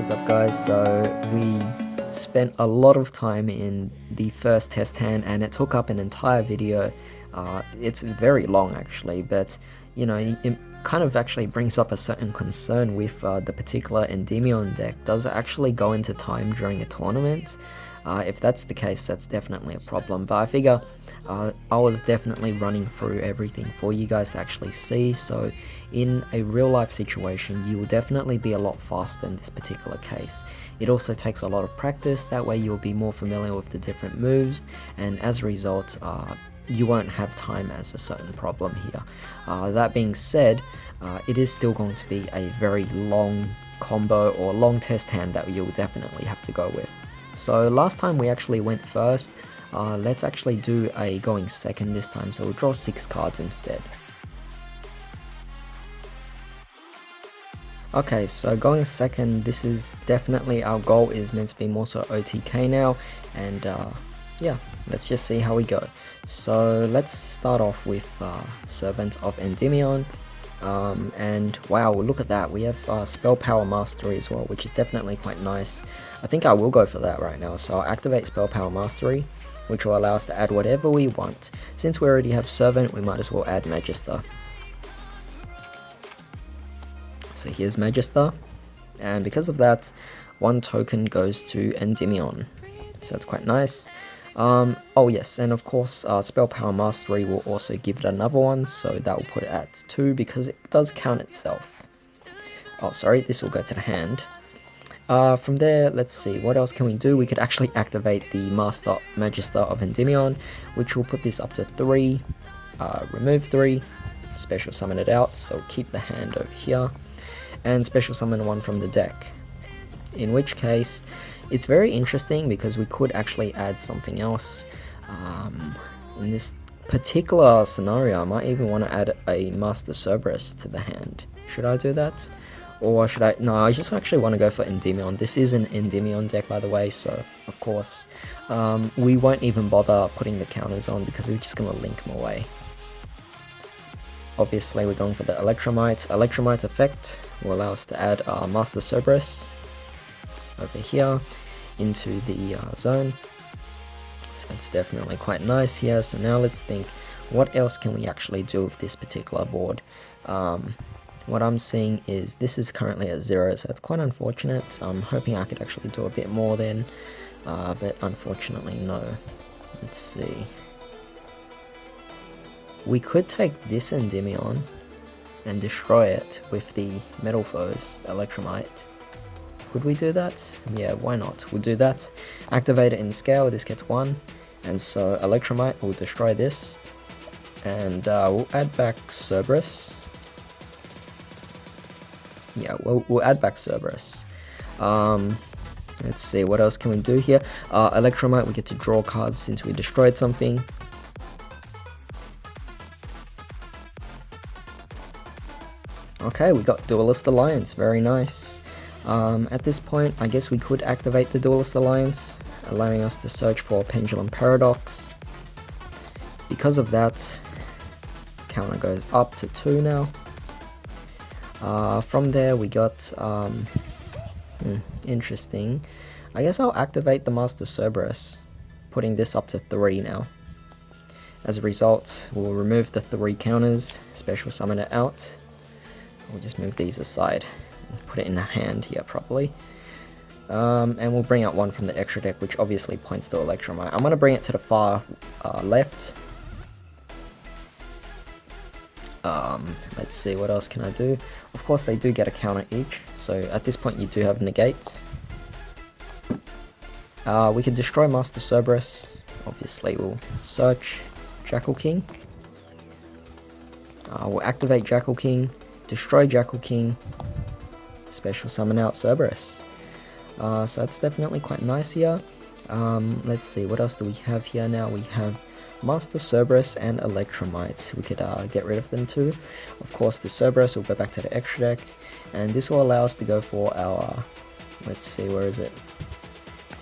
What is up, guys? So we spent a lot of time in the first test hand and it took up an entire video. It's very long actually, but you know, it kind of actually brings up a certain concern with the particular Endymion deck. Does it actually go into time during a tournament? If that's the case, that's definitely a problem, but I figure I was definitely running through everything for you guys to actually see, so in a real life situation you will definitely be a lot faster in this particular case. It also takes a lot of practice, that way you'll be more familiar with the different moves, and as a result you won't have time as a certain problem here. That being said, it is still going to be a very long combo or long test hand that you'll definitely have to go with. So last time we actually went first, let's actually do a going second this time, so we'll draw 6 cards instead. Okay, so going second, this is definitely our goal, is meant to be more so OTK now, and yeah, let's just see how we go. So let's start off with Servant of Endymion. And wow, look at that, we have Spell Power Mastery as well, which is definitely quite nice. I think I will go for that right now, so I'll activate Spell Power Mastery, which will allow us to add whatever we want. Since we already have Servant, we might as well add Magister. So here's Magister, and because of that, 1 token goes to Endymion, so that's quite nice. Oh yes, and of course Spell Power Mastery will also give it another one, so that will put it at 2 because it does count itself. Oh sorry, this will go to the hand. From there, let's see, what else can we do? We could actually activate the Magister of Endymion, which will put this up to 3, remove 3, special summon it out, so keep the hand over here, and special summon 1 from the deck. In which case, it's very interesting because we could actually add something else. In this particular scenario, I might even want to add a Master Cerberus to the hand. Should I do that? Or should I? No, I just actually want to go for Endymion. This is an Endymion deck, by the way, so of course we won't even bother putting the counters on because we're just going to link them away. Obviously we're going for the Electromite. Electromite effect will allow us to add Master Cerberus over here into the zone, so it's definitely quite nice here. So now let's think, what else can we actually do with this particular board? What I'm seeing is this is currently at 0, so it's quite unfortunate. I'm hoping I could actually do a bit more then, but unfortunately no. Let's see, we could take this Endymion and destroy it with the Metal Foes Electromite. Could we do that? Yeah, why not? We'll do that. Activate it in scale, this gets 1, and so Electromite will destroy this, and we'll add back Cerberus. Yeah, we'll add back Cerberus. Let's see, what else can we do here? Electromite, we get to draw cards since we destroyed something. Okay, we got Duelist Alliance, very nice. At this point, I guess we could activate the Duelist Alliance, allowing us to search for Pendulum Paradox. Because of that, counter goes up to 2 now. From there we got, interesting. I guess I'll activate the Master Cerberus, putting this up to 3 now. As a result, we'll remove the 3 counters, special summon it out. We'll just move these aside and put it in the hand here properly. And we'll bring out 1 from the extra deck, which obviously points to Electromite. I'm going to bring it to the far left. Let's see, what else can I do? Of course they do get a counter each, so at this point you do have negates. We can destroy Master Cerberus. Obviously we'll search Jackal King. We'll activate Jackal King, destroy Jackal King, special summon out Cerberus. So that's definitely quite nice here. Let's see, what else do we have here now? We have Master Cerberus and Electromite. We could get rid of them too. Of course the Cerberus will go back to the extra deck, and this will allow us to go for our, let's see, where is it?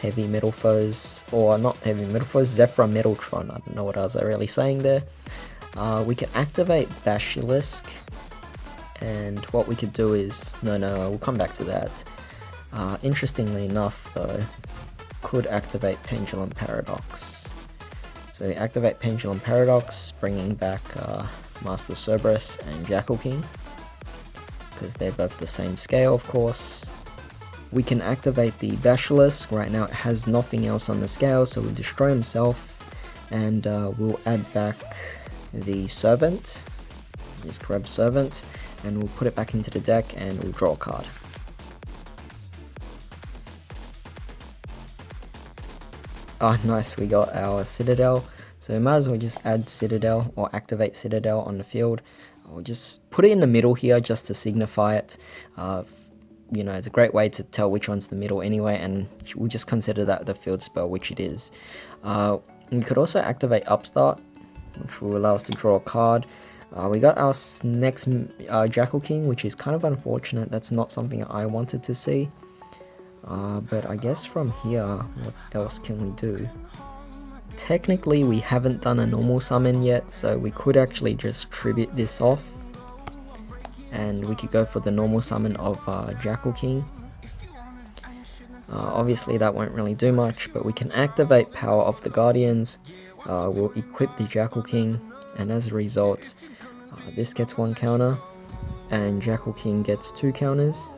Heavy Metal Foes, or not Heavy Metal Foes, Zephyr Metaltron. I don't know what I was really saying there. We can activate Basilisk, and what we could do is, no, we'll come back to that. Interestingly enough though, could activate Pendulum Paradox. So activate Pendulum Paradox, bringing back Master Cerberus and Jackal King, because they're both the same scale of course. We can activate the Basilisk. Right now it has nothing else on the scale, so we'll destroy himself, and we'll add back the Servant, this Grub Servant, and we'll put it back into the deck and we'll draw a card. Oh nice, we got our Citadel, so we might as well just add Citadel or activate Citadel on the field. We'll just put it in the middle here just to signify it. You know, it's a great way to tell which one's the middle anyway, and we'll just consider that the field spell, which it is. We could also activate Upstart, which will allow us to draw a card. We got our next Jackal King, which is kind of unfortunate. That's not something I wanted to see. But I guess from here, what else can we do? Technically, we haven't done a normal summon yet, so we could actually just tribute this off. And we could go for the normal summon of Jackal King. Obviously that won't really do much, but we can activate Power of the Guardians. We'll equip the Jackal King, and as a result, this gets 1 counter, and Jackal King gets 2 counters.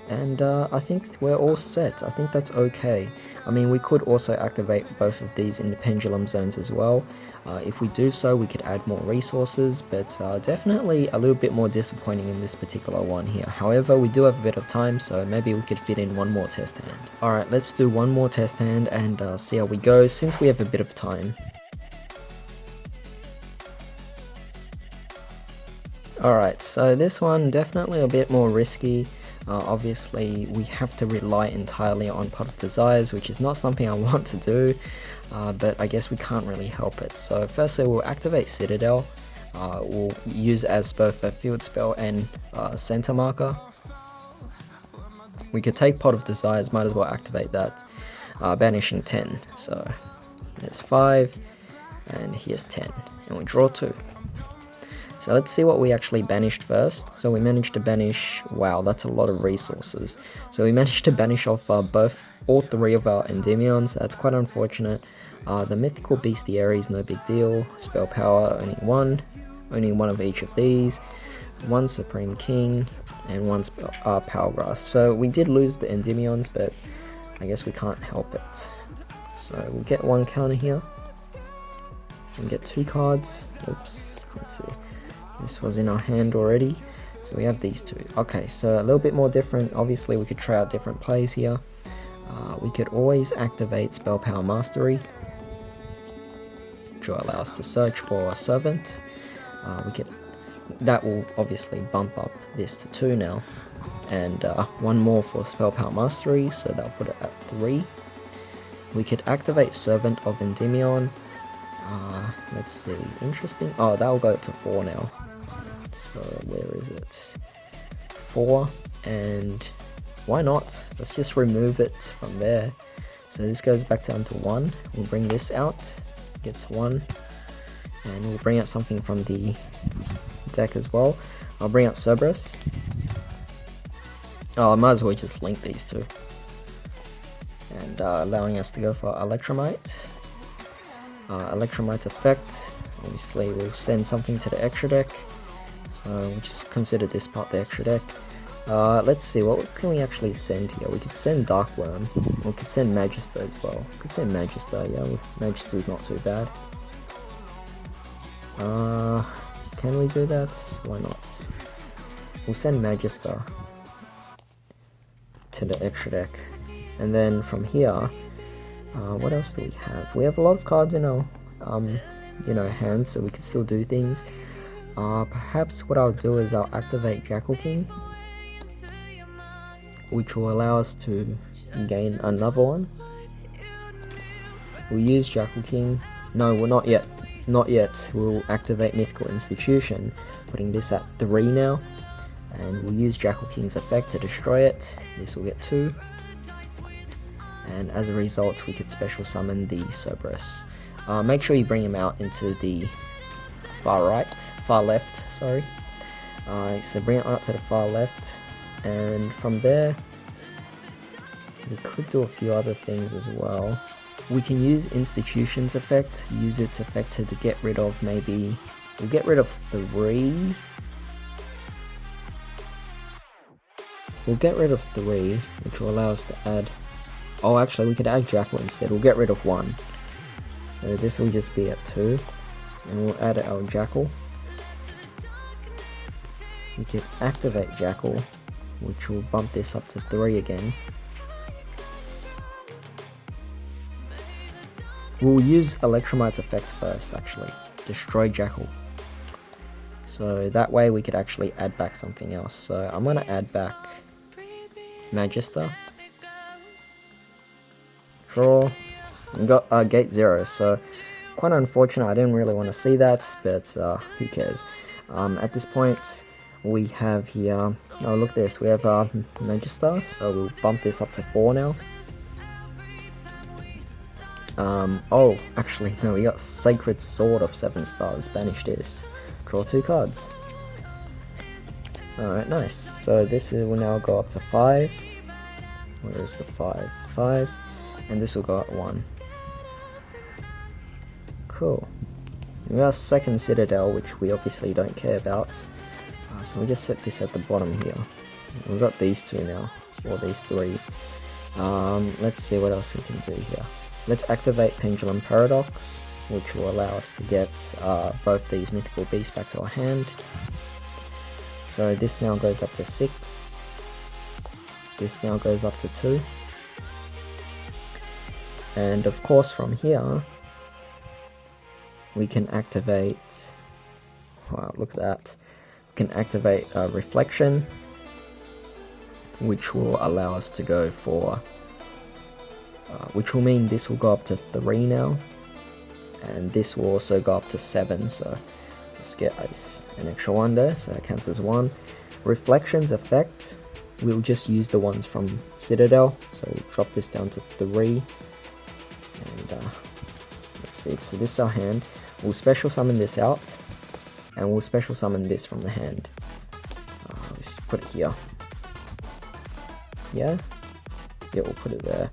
And I think we're all set. I think that's okay. I mean, we could also activate both of these in the pendulum zones as well. If we do so, we could add more resources, but definitely a little bit more disappointing in this particular one here. However, we do have a bit of time, so maybe we could fit in one more test hand. Alright, let's do one more test hand and see how we go, since we have a bit of time. Alright, so this one definitely a bit more risky. Obviously, we have to rely entirely on Pot of Desires, which is not something I want to do, but I guess we can't really help it. So firstly, we'll activate Citadel. We'll use as both a field spell and center marker. We could take Pot of Desires, might as well activate that, banishing 10. So there's 5, and here's 10, and we draw 2. So let's see what we actually banished first. So we managed to banish, wow, that's a lot of resources. So we managed to banish off all 3 of our Endymions. That's quite unfortunate. The Mythical Bestiaries, no big deal. Spell power, only one of each of these. 1 Supreme King, and 1 Power Grass. So we did lose the Endymions, but I guess we can't help it. So we'll get 1 counter here. And get 2 cards. Oops, let's see. This was in our hand already, so we have these 2. Okay, so a little bit more different. Obviously, we could try out different plays here. We could always activate Spell Power Mastery, which will allow us to search for a Servant. That will obviously bump up this to 2 now, and 1 more for Spell Power Mastery, so that'll put it at 3. We could activate Servant of Endymion. Let's see, interesting. Oh, that'll go to 4 now. So where is it? 4, and why not? Let's just remove it from there. So this goes back down to 1. We'll bring this out, gets 1, and we'll bring out something from the deck as well. I'll bring out Cerberus. Oh, I might as well just link these 2. And allowing us to go for Electromite. Electromite effect, obviously we'll send something to the extra deck, so we'll just consider this part the extra deck. Let's see, what can we actually send here? We could send Darkworm, we could send Magister as well. We could send Magister, yeah, Magister's not too bad. Can we do that? Why not? We'll send Magister to the extra deck, and then from here, what else do we have? We have a lot of cards in our, hands, so we can still do things. Perhaps what I'll do is I'll activate Jackal King, which will allow us to gain another one. We'll use Jackal King. No, well, not yet. Not yet. We'll activate Mythical Institution, putting this at 3 now, and we'll use Jackal King's effect to destroy it. This will get 2. And as a result, we could special summon the Cerberus. Make sure you bring him out into the far left, sorry. So bring it out to the far left, And from there, we could do a few other things as well. We can use Institution's effect, use its effect to get rid of maybe... We'll get rid of 3. We'll get rid of 3, which will allow us to add... Oh, actually, we could add Jackal instead. We'll get rid of 1. So this will just be at 2. And we'll add our Jackal. We can activate Jackal, which will bump this up to 3 again. We'll use Electromite's effect first, actually. Destroy Jackal. So that way we could actually add back something else. So I'm going to add back Magister. Draw. We got Gate 0, so quite unfortunate. I didn't really want to see that, but who cares. At this point, we have here... Oh, look at this. We have Magister, so we'll bump this up to 4 now. Oh, actually, no, we got Sacred Sword of 7 stars. Banish this. Draw 2 cards. Alright, nice. So this will now go up to 5. Where is the 5? 5. And this will go at 1. Cool. We got second Citadel, which we obviously don't care about. So we just set this at the bottom here. We've got these 2 now. Or these 3. Let's see what else we can do here. Let's activate Pendulum Paradox, which will allow us to get both these mythical beasts back to our hand. So this now goes up to 6. This now goes up to 2. And of course from here, we can activate... Wow, look at that. We can activate Reflection, which will allow us to go for... which will mean this will go up to 3 now. And this will also go up to 7, so let's get an extra 1 there, so that counts as 1. Reflection's effect, we'll just use the ones from Citadel, so we'll drop this down to 3. And let's see, so this is our hand. We'll special summon this out, and we'll special summon this from the hand. Let's put it here. Yeah? Yeah, we'll put it there.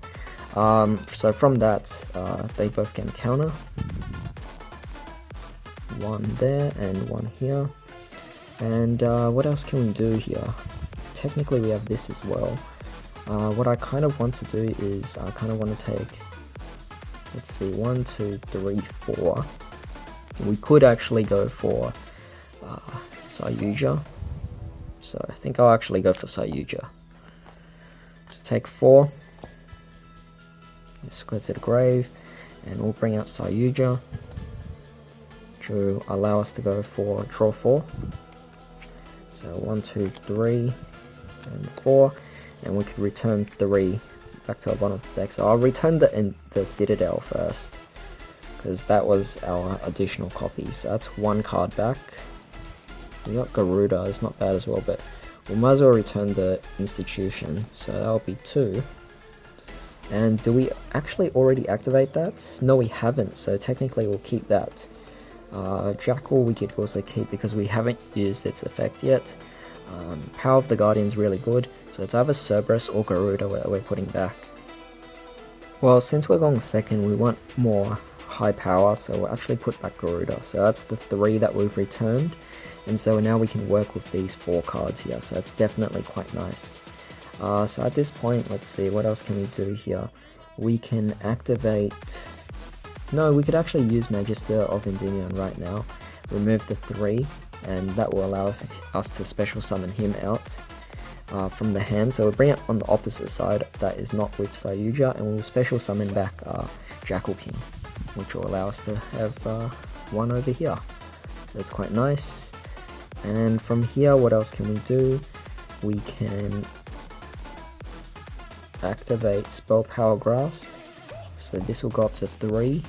So from that, they both can counter. 1 there and 1 here. And what else can we do here? Technically we have this as well. What I kind of want to do is I kind of want to take, let's see, 1, 2, 3, 4. We could actually go for Yugioh. So I think I'll actually go for Yugioh. So take 4. Let's go to the grave, and we'll bring out Yugioh, which will allow us to go for draw 4. So 1, 2, 3, and 4, and we could return 3 back to our bottom of the deck. So I'll return the Citadel first, because that was our additional copy. So that's 1 card back. We got Garuda, it's not bad as well, but we might as well return the Institution. So that'll be 2. And do we actually already activate that? No, we haven't, so technically we'll keep that. Jackal we could also keep because we haven't used its effect yet. Power of the Guardian's really good, so it's either Cerberus or Garuda we're putting back. Well, since we're going second, we want more high power, so we'll actually put back Garuda. So that's the 3 that we've returned, and so now we can work with these 4 cards here, so it's definitely quite nice. So at this point, let's see, what else can we do here? We can activate... No, we could actually use Magister of Endymion right now. Remove the 3, and that will allow us to special summon him out from the hand. So we'll bring it on the opposite side that is not with Yugioh, and we'll special summon back Jackal King, which will allow us to have 1 over here. So it's quite nice. And from here, what else can we do? We can activate Spell Power Grasp, so this will go up to 3,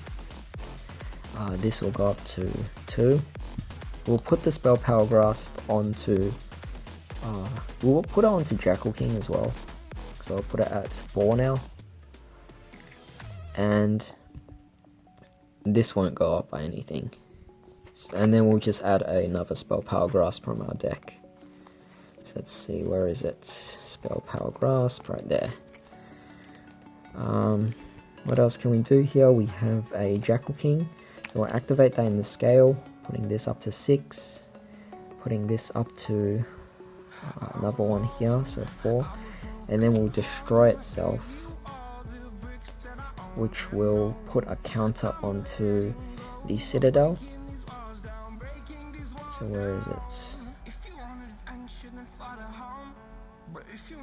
this will go up to 2. We'll put the Spell Power Grasp onto, we'll put it onto Jackal King as well, so I'll put it at 4 now, and this won't go up by anything, and then we'll just add another Spell Power Grasp from our deck. So let's see, where is it? Spell Power Grasp, right there. What else can we do here? We have a Jackal King. So we'll activate that in the scale, putting this up to 6, putting this up to another one here, so 4, and then we'll destroy itself, which will put a counter onto the Citadel. So where is it?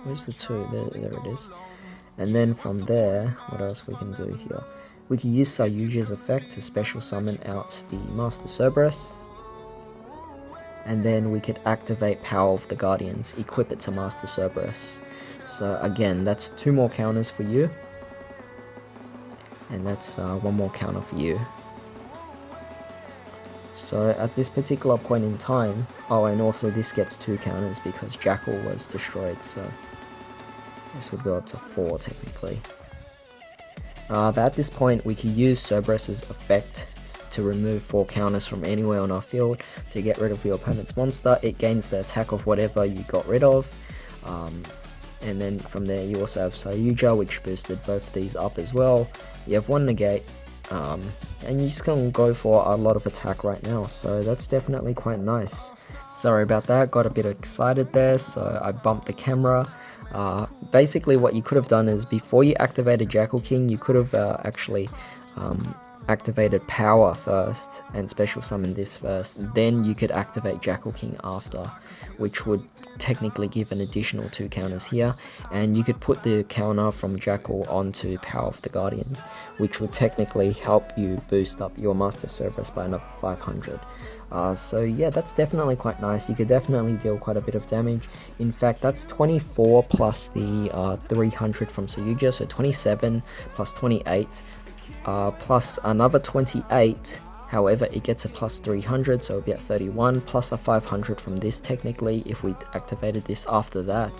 Where's the 2? There it is. And then from there, what else we can do here? We can use our Yugioh's effect to special summon out the Master Cerberus. And then we could activate Power of the Guardians, equip it to Master Cerberus. So again, that's 2 more counters for you. And that's 1 more counter for you. So at this particular point in time, oh, and also this gets 2 counters because Jackal was destroyed, so this would go up to 4 technically. But at this point, we can use Cerberus's effect to remove 4 counters from anywhere on our field to get rid of your opponent's monster. It gains the attack of whatever you got rid of. And then from there, you also have Yugioh, which boosted both these up as well. You have 1 negate. And you just can go for a lot of attack right now, so that's definitely quite nice. Sorry about that, got a bit excited there, so I bumped the camera. Basically what you could have done is before you activated Jackal King, you could have actually activated Power first and special summon this first, then you could activate Jackal King after, which would technically give an additional 2 counters here, and you could put the counter from Jackal onto Power of the Guardians, which would technically help you boost up your Master Cerberus by another 500. So yeah, that's definitely quite nice. You could definitely deal quite a bit of damage. In fact, that's 24 plus the 300 from Yugioh, so 27 plus 28 plus another 28. However, it gets a plus 300, so it'll be at 31, plus a 500 from this technically if we activated this after that.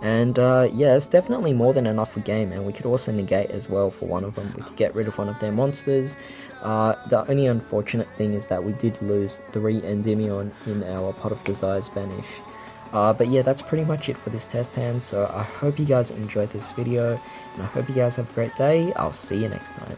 And yeah, it's definitely more than enough for game, and we could also negate as well for one of them. We could get rid of one of their monsters. The only unfortunate thing is that we did lose 3 Endymion in our Pot of Desires Banish. But yeah, that's pretty much it for this test hand, so I hope you guys enjoyed this video, and I hope you guys have a great day. I'll see you next time.